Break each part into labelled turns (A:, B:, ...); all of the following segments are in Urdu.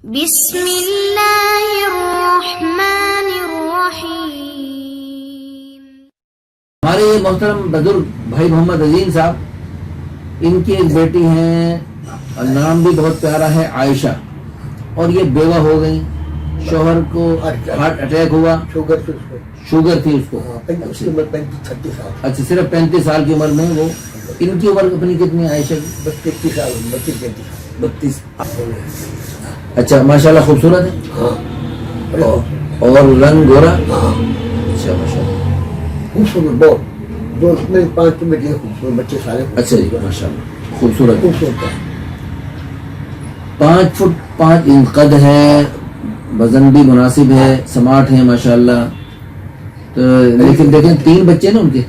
A: بسم اللہ الرحمن الرحیم۔
B: ہمارے محترم بزرگ بھائی محمد عظیم صاحب، ان کی ایک بیٹی ہیں، نام بھی بہت پیارا ہے، عائشہ، اور یہ بیوہ ہو گئی۔ شوہر کو ہارٹ اٹیک ہوا، شوگر تھی اس کو، اچھا صرف 35 سال کی عمر میں وہ۔ ان کی عمر اپنی کتنی عائشہ کی؟ 32۔ اچھا ماشاءاللہ خوبصورت ہے اور رنگ گورا؟ اچھا ماشاءاللہ
C: خوبصورت بہت، دو میں 5 بیٹے خوبصورت بچے سارے۔
B: اچھا جی ماشاءاللہ خوبصورت، 5 فٹ 5 انچ قد ہے، وزن بھی مناسب ہے، سمارٹ ہے ماشاءاللہ۔ تو لیکن دیکھیں 3 بچے نا ان کے،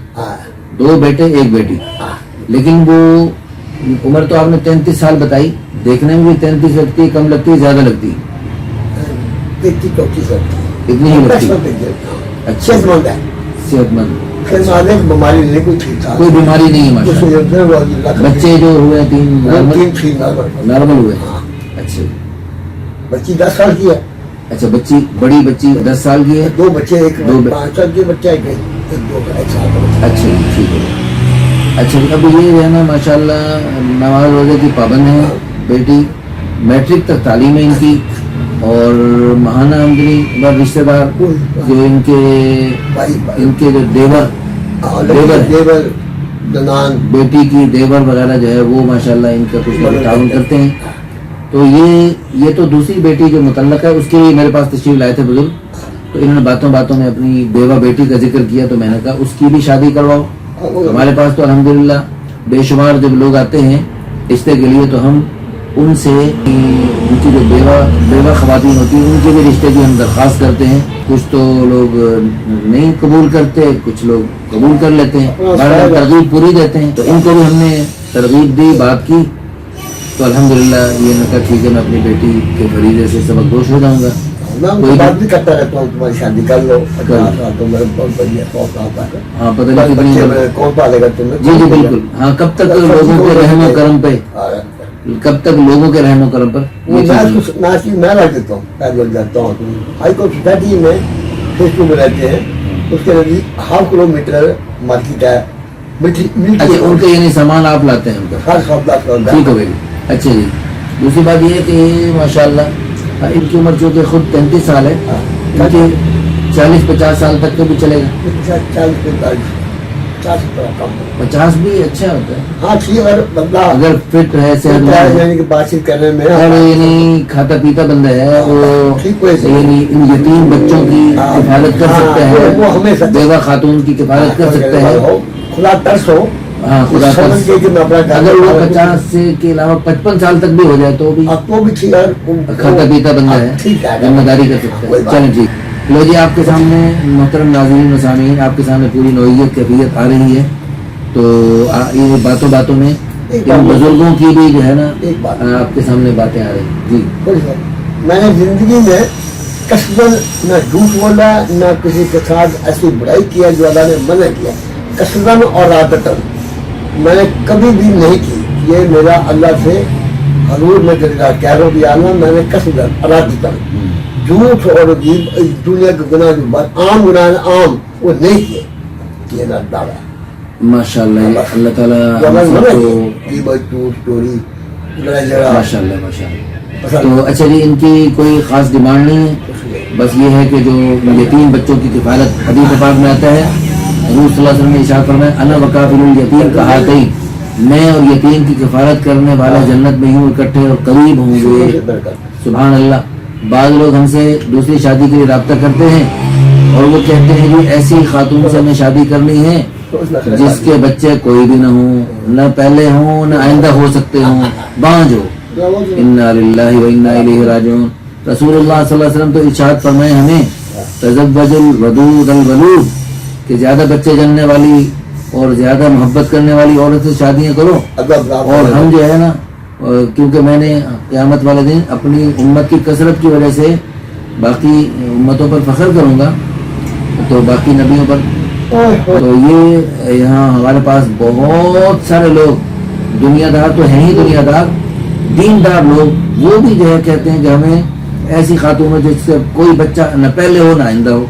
B: 2 بیٹے 1 بیٹی، لیکن وہ عمر تو آپ نے 33 سال بتائی، دیکھنے میں بھی 33 لگتی ہے، کم لگتی ہے زیادہ لگتی ہے؟ اتنی ہی لگتی ہے۔ اچھا صحت مند،
C: بیماری نہیں،
B: کوئی بیماری نہیں ہے ماشاءاللہ۔ بچے جو ہوئے 3 نارمل ہوئے؟ اچھا
C: بچی 10 سال کی ہے۔
B: اچھا بچی، بڑی بچی 10 سال کی ہے؟
C: 2 بچے، ایک 5 سال کے بچہ، ایک 1 سال کا بچہ۔
B: اچھا جی ٹھیک ہے۔ اچھا اب یہ ہے نا ماشاءاللہ نماز روزے کی پابند ہے بیٹی، میٹرک تک تعلیم ہے ان کی، اور ماہانہ آمدنی اور رشتہ دار جو ان کے جو دیور بیٹی کی دیور وغیرہ جو ہے وہ ماشاءاللہ ان کا کچھ تعاون کرتے ہیں۔ تو یہ تو دوسری بیٹی جو متعلق ہے اس کے لیے میرے پاس تشریف لائے تھے بزرگ، تو انہوں نے باتوں میں اپنی بیوہ بیٹی کا ذکر کیا، تو میں نے کہا اس کی بھی شادی کرواؤ۔ ہمارے پاس تو الحمدللہ بے شمار جب لوگ آتے ہیں رشتے کے لیے تو ہم ان سے ان کی جو بیوہ خواتین ہوتی ہیں ان کے بھی رشتے کی ہم درخواست کرتے ہیں۔ کچھ تو لوگ نہیں قبول کرتے، کچھ لوگ قبول کر لیتے ہیں، بہرحال ترغیب پوری دیتے ہیں۔ تو ان کو بھی ہم نے ترغیب دی، بات کی، تو الحمدللہ یہ نے کہا ٹھیک ہے میں اپنی بیٹی کے فریضے سے سبق دوش ہو جاؤں گا۔
C: کوئی بات بھی کرتا رہتا ہوں، تمہاری شادی کر لو، 50 سال تو میرے بہت بڑی ہے، 100 سال تک۔
B: ہاں پتہ نہیں کتنی،
C: کون پالے گا تمہیں؟
B: جی بالکل، ہاں کب تک لوگوں کے رحم و کرم پہ، کب تک لوگوں کے رحم و کرم پر؟
C: میں رکھ دیتا ہوں، پیدل جاتا ہوں۔ ہائی کورٹ سوسائٹی میں فیس میں رہتے ہیں، اس کے نزدیک ½ کلومیٹر مارکیٹ ہے۔
B: اچھا ان کے یعنی سامان آپ لاتے ہیں ان کا؟
C: ہر سودا
B: ٹھیک ہو گئی۔ اچھا جی دوسری بات یہ ہے کہ ماشاءاللہ ان کی عمر چونکہ خود 33 سال ہے، ان کی 40-50 سال تک تو بھی چلے گا؟ 50 بھی اچھا ہوتا ہے۔
C: ہاں ٹھیک ہے، بندہ
B: اگر فٹ ہے، صحت مند ہے،
C: یعنی کہ بات چیت کرنے میں
B: یعنی کھاتا پیتا بندہ ہے، وہ یعنی ان یتیم بچوں کی کفالت کر سکتا ہے، بیوہ خاتون کی کفالت کر سکتا ہے،
C: خدا ترس ہو۔
B: ہاں خدا ترس، اگر وہ 50 سے کے علاوہ 55 سال تک بھی ہو جائے تو بھی
C: ٹھیک ہے،
B: کھاتا پیتا بندہ ہے، ذمہ داری کر سکتا ہے۔ چلیں ٹھیک، لو جی آپ کے سامنے محترم ناظرین و سامعین، آپ کے سامنے پوری نوعیت کیفیت آ رہی ہے، تو یہ باتوں میں ان بزرگوں کی بھی جو ہے نا آپ کے سامنے باتیں آ رہی ہیں۔ جی
C: میں نے زندگی میں قصداً نہ جھوٹ بولا، نہ کسی کے ساتھ ایسی برائی کیا جو اللہ نے منع کیا، قصداً اور عادتاً میں نے کبھی بھی نہیں کی۔ یہ میرا اللہ سے حضور میں کہہ رہا بھی آنا، میں نے قصداً ارادتاً جھوٹ اور دنیا کے گناہ جو بات عام گناہ عام وہ نہیں کیے، یہ نہ دعویٰ
B: ماشاءاللہ۔ اللہ تعالیٰ ماشاءاللہ۔ تو اچھا جی ان کی کوئی خاص ڈیمانڈ نہیں ہے، بس یہ ہے کہ جو یتیم بچوں کی کفالت، حدیث پاک میں آتا ہے حضور صلی اللہ علیہ وسلم نے ارشاد فرمایا انا وکافل الیتیم کہاتین، میں اور یتیم کی کفالت کرنے والا جنت میں یوں اکٹھے اور قریب ہوں گے۔ سبحان اللہ۔ بعض لوگ ہم سے دوسری شادی کے لیے رابطہ کرتے ہیں اور وہ کہتے ہیں کہ ایسی خاتون سے ہمیں شادی کرنی ہے جس کے بچے کوئی بھی نہ ہوں، نہ پہلے ہوں نہ آئندہ ہو سکتے ہوں، بانجھ ہو۔ انا للہ و انا الیہ راجعون۔ رسول اللہ صلی اللہ علیہ وسلم تو ارشاد فرمائے ہمیں تزوج الودود الولود، کہ زیادہ بچے جننے والی اور زیادہ محبت کرنے والی عورت سے شادیاں کرو۔ اور ہم جو ہے نا، کیونکہ میں نے قیامت والے دن اپنی امت کی کثرت کی وجہ سے باقی امتوں پر فخر کروں گا، تو باقی نبیوں پر، تو یہ یہاں ہمارے پاس بہت سارے لوگ دنیا دار تو ہیں ہی، دنیا دار دیندار لوگ، وہ بھی جو ہے کہتے ہیں کہ ہمیں ایسی خاتون ہو جس سے کوئی بچہ نہ پہلے ہو نہ آئندہ ہو.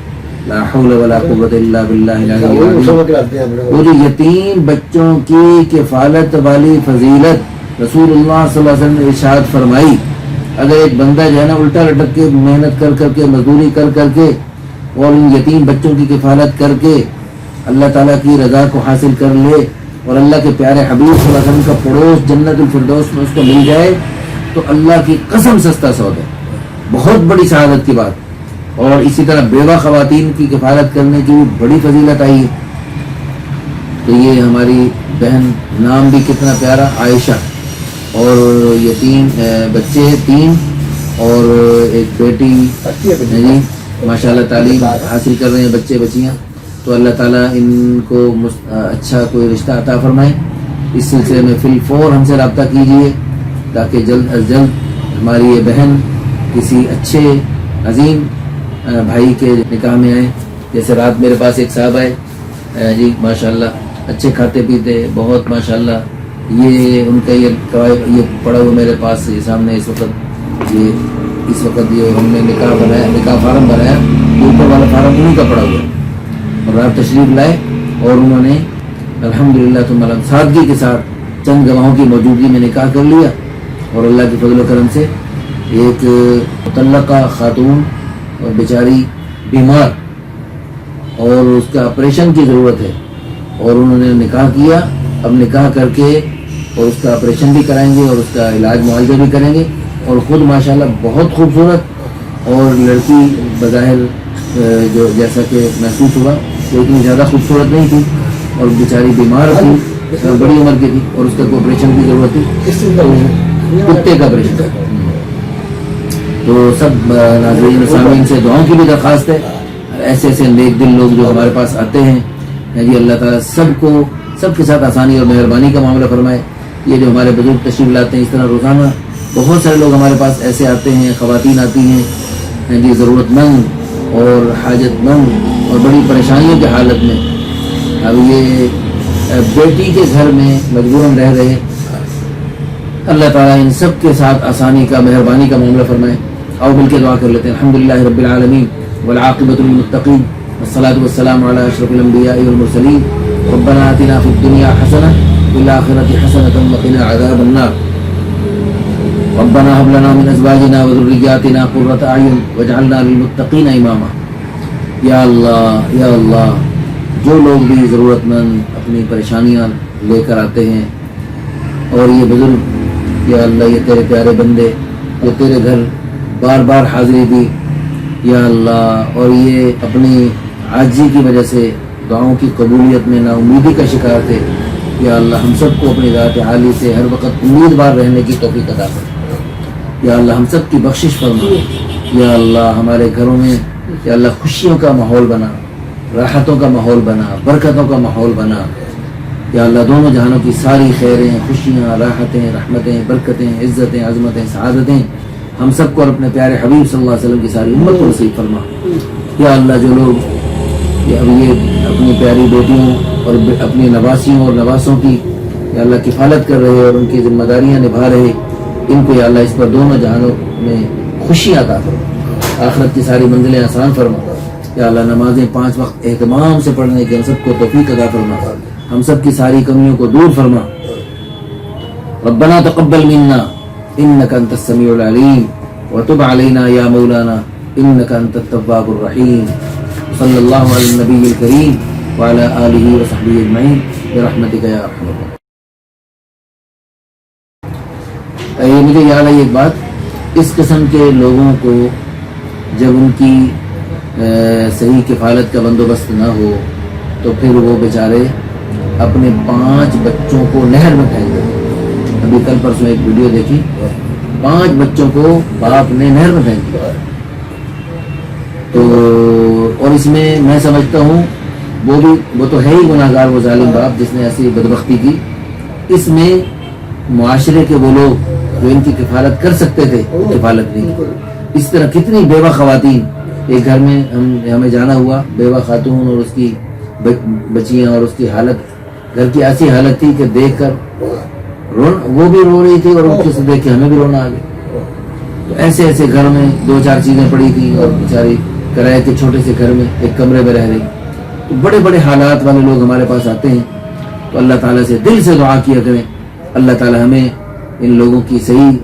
B: لا حول ولا قوت الا باللہ العلی العظیم. وہ جو یتیم بچوں کی کفالت والی فضیلت رسول اللہ صلی اللہ علیہ وسلم نے ارشاد فرمائی. اگر ایک بندہ جو ہے نا الٹا لٹک کے محنت کر کر کے مزدوری کر کر کے اور ان یتیم بچوں کی کفالت کر کے اللہ تعالیٰ کی رضا کو حاصل کر لے اور اللہ کے پیارے حبیب صلی اللہ علیہ وسلم کا پڑوس جنت الفردوس میں اس کو مل جائے تو اللہ کی قسم سستا سودا ہے، بہت بڑی سعادت کی بات. اور اسی طرح بیوہ خواتین کی کفالت کرنے کی بھی بڑی فضیلت آئی ہے. تو یہ ہماری بہن، نام بھی کتنا پیارا، عائشہ، اور یتیم بچے 3 اور ایک بیٹی جی ماشاء اللہ تعلیم حاصل کر رہے ہیں بچے بچیاں. تو اللہ تعالیٰ ان کو اچھا کوئی رشتہ عطا فرمائے. اس سلسلے میں فی الفور ہم سے رابطہ کیجیے تاکہ جلد از جلد ہماری یہ بہن کسی اچھے عظیم بھائی کے نکاح میں آئے. جیسے رات میرے پاس ایک صاحب آئے جی ماشاء اللہ، اچھے کھاتے پیتے بہت ماشاء اللہ. یہ ان کا یہ پڑا ہوا میرے پاس یہ سامنے اس وقت یہ ہم نے نکاح بنایا، نکاح فارم بنایا، اوپر والا فارم انہیں کا پڑا ہوا اور رات تشریف لائے اور انہوں نے الحمدللہ تو سادگی کے ساتھ چند گواہوں کی موجودگی میں نکاح کر لیا. اور اللہ کے فضل و کرم سے ایک مطلقہ خاتون اور بیچاری بیمار اور اس کا آپریشن کی ضرورت ہے اور انہوں نے نکاح کیا. اب نکاح کر کے اور اس کا آپریشن بھی کرائیں گے اور اس کا علاج معالجہ بھی کریں گے. اور خود ماشاءاللہ بہت خوبصورت اور لڑکی بظاہر جو جیسا کہ محسوس ہوا وہ اتنی زیادہ خوبصورت نہیں تھی اور بیچاری بیمار تھی، بڑی عمر کی تھی اور اس کا کوئی آپریشن کی ضرورت تھی، کتے کا آپریشن. تو سب ناظرین سامعین سے دعاؤں کی بھی درخواست ہے. ایسے ایسے نیک دل لوگ جو ہمارے پاس آتے ہیں جی اللہ تعالیٰ سب کے ساتھ آسانی اور مہربانی کا معاملہ فرمائے. یہ جو ہمارے بزرگ تشریف لاتے ہیں اس طرح روزانہ بہت سارے لوگ ہمارے پاس ایسے آتے ہیں، خواتین آتی ہیں جی ضرورت مند اور حاجت مند اور بڑی پریشانیوں کی حالت میں. اب یہ بیٹی کے گھر میں مجبوراً رہ رہے. اللہ تعالیٰ ان سب کے ساتھ آسانی کا مہربانی کا معاملہ فرمائے. آؤ مل کے دعا کر لیتے ہیں. الحمدللہ رب العالمین والعاقبۃ للمتقین والصلاة والسلام علی اشرف الانبیاء والمرسلین. ربنا آتنا فی الدنیا حسنہ وفی الآخرۃ حسنۃ وقنا عذاب النار. ربنا هب لنا من ازواجنا وذرياتنا قرۃ اعین واجعلنا للمتقین اماما. یا اللہ جو لوگ بھی ضرورت مند اپنی پریشانیاں لے کر آتے ہیں اور یہ بزرگ یا اللہ یہ تیرے پیارے بندے جو تیرے گھر بار بار حاضری دی یا اللہ اور یہ اپنی عاجزی کی وجہ سے دعاؤں کی قبولیت میں نا امیدی کا شکار تھے یا اللہ ہم سب کو اپنی ذات عالی سے ہر وقت امیدوار رہنے کی توفیق عطا فرما. یا اللہ ہم سب کی بخشش فرما. یا اللہ ہمارے گھروں میں یا اللہ خوشیوں کا ماحول بنا، راحتوں کا ماحول بنا، برکتوں کا ماحول بنا. یا اللہ دونوں جہانوں کی ساری خیریں، خوشیاں، راحتیں، رحمتیں، برکتیں، عزتیں، عظمتیں، سعادتیں ہم سب کو اور اپنے پیارے حبیب صلی اللہ علیہ وسلم کی ساری امت کو نصیب فرما. یا اللہ جو لوگ یہ اپنی پیاری بیٹیوں اور اپنی نواسیوں اور نواسوں کی یا اللہ کفالت کر رہے اور ان کی ذمہ داریاں نبھا رہے ان کو یا اللہ اس پر دونوں جہانوں میں خوشیاں عطا فرما، آخرت کی ساری منزلیں آسان فرما. یا اللہ نمازیں 5 وقت اہتمام سے پڑھنے کی ہم سب کو توفیق عطا فرما، ہم سب کی ساری کمیوں کو دور فرما. ربنا تقبل منا انك انت السميع العليم وتب علينا يا مولانا انك انت التواب الرحيم. صلی اللہ علی النبی الکریم وعلی آلہ وصحبہ اجمعین برحمتک یا ارحم الراحمین. مجھے یاد آئی ایک بات، اس قسم کے لوگوں کو جب ان کی صحیح کفالت کا بندوبست نہ ہو تو پھر وہ بیچارے اپنے 5 بچوں کو نہر میں پھینک دیتے. ابھی کل پرسوں ایک ویڈیو دیکھی، 5 بچوں کو باپ نے نہر میں پھینک دیا. تو اور اس میں میں سمجھتا ہوں وہ تو ہے ہی گناہگار وہ ظالم باپ جس نے ایسی بدبختی کی. اس میں معاشرے کے وہ لوگ جو ان کی کفالت کر سکتے تھے کفالت نہیں. اس طرح کتنی بیوہ خواتین ایک گھر میں ہمیں جانا ہوا، بیوہ خاتون اور اس کی بچیاں اور اس کی حالت گھر کی ایسی حالت تھی کہ دیکھ کر وہ بھی رو رہی تھی اور ان سے دیکھ کے ہمیں بھی رونا آ گیا. تو ایسے ایسے گھر میں 2-4 چیزیں پڑی تھیں اور بیچاری کرائے کے چھوٹے سے گھر میں ایک کمرے میں رہ رہی. تو بڑے بڑے حالات والے لوگ ہمارے پاس آتے ہیں تو اللہ تعالیٰ سے دل سے دعا کیا کریں, اللہ تعالیٰ ہمیں ان لوگوں کی صحیح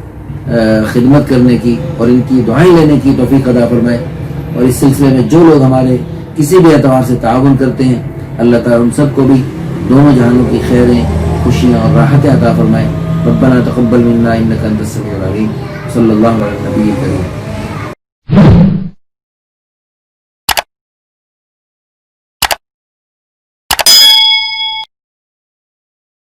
B: خدمت کرنے کی اور ان کی دعائیں لینے کی توفیق عطا فرمائے. اور اس سلسلے میں جو لوگ ہمارے کسی بھی اعتبار سے تعاون کرتے ہیں اللہ تعالیٰ ان سب کو بھی دونوں جہانوں کی خیریں, خوشیاں اور راحتیں عطا فرمائے. ربنا تقبل منا انک انت السمیع العلیم. صلی اللہ علیہ نبی کریم.